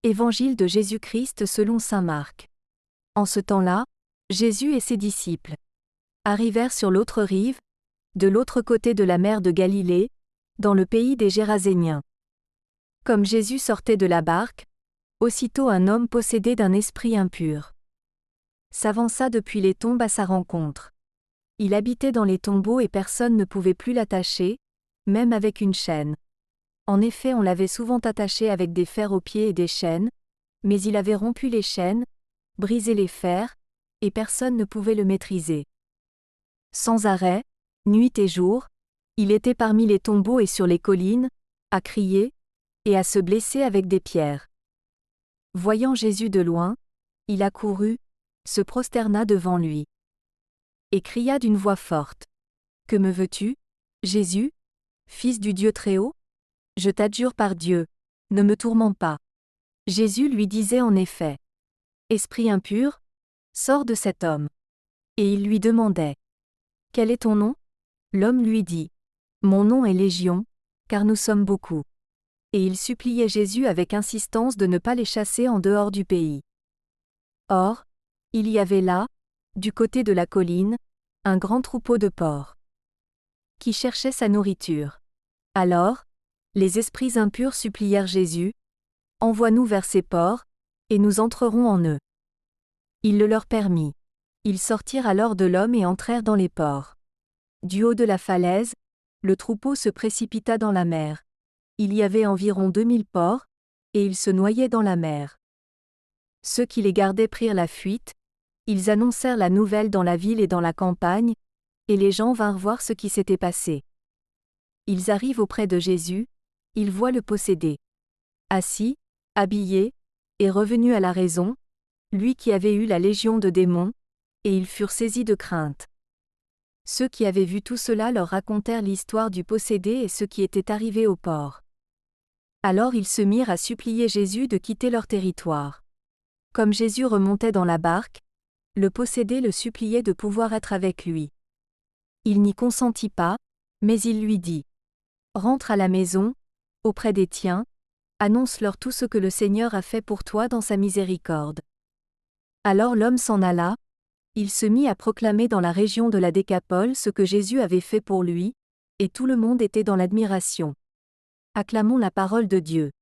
Évangile de Jésus-Christ selon saint Marc. En ce temps-là, Jésus et ses disciples arrivèrent sur l'autre rive, de l'autre côté de la mer de Galilée, dans le pays des Géraséniens. Comme Jésus sortait de la barque, aussitôt un homme possédé d'un esprit impur s'avança depuis les tombes à sa rencontre. Il habitait dans les tombeaux et personne ne pouvait plus l'attacher, même avec une chaîne. En effet, on l'avait souvent attaché avec des fers aux pieds et des chaînes, mais il avait rompu les chaînes, brisé les fers, et personne ne pouvait le maîtriser. Sans arrêt, nuit et jour, il était parmi les tombeaux et sur les collines, à crier, et à se blesser avec des pierres. Voyant Jésus de loin, il accourut, se prosterna devant lui, et cria d'une voix forte. « Que me veux-tu, Jésus, fils du Dieu Très-Haut ? Je t'adjure par Dieu, ne me tourmente pas. » Jésus lui disait en effet. « Esprit impur, sors de cet homme. » Et il lui demandait. « Quel est ton nom ?» L'homme lui dit. « Mon nom est Légion, car nous sommes beaucoup. » Et il suppliait Jésus avec insistance de ne pas les chasser en dehors du pays. Or, il y avait là, du côté de la colline, un grand troupeau de porcs qui cherchait sa nourriture. Alors, les esprits impurs supplièrent Jésus, « Envoie-nous vers ces porcs, et nous entrerons en eux. » Il le leur permit. Ils sortirent alors de l'homme et entrèrent dans les porcs. Du haut de la falaise, le troupeau se précipita dans la mer. Il y avait environ 2000 porcs, et ils se noyaient dans la mer. Ceux qui les gardaient prirent la fuite, ils annoncèrent la nouvelle dans la ville et dans la campagne, et les gens vinrent voir ce qui s'était passé. Ils arrivent auprès de Jésus, ils voient le possédé assis, habillé, et revenu à la raison, lui qui avait eu la légion de démons, et ils furent saisis de crainte. Ceux qui avaient vu tout cela leur racontèrent l'histoire du possédé et ce qui était arrivé aux porcs. Alors ils se mirent à supplier Jésus de quitter leur territoire. Comme Jésus remontait dans la barque, le possédé le suppliait de pouvoir être avec lui. Il n'y consentit pas, mais il lui dit : « Rentre à la maison, auprès des tiens, annonce-leur tout ce que le Seigneur a fait pour toi dans sa miséricorde. » Alors l'homme s'en alla, il se mit à proclamer dans la région de la Décapole ce que Jésus avait fait pour lui, et tout le monde était dans l'admiration. Acclamons la parole de Dieu.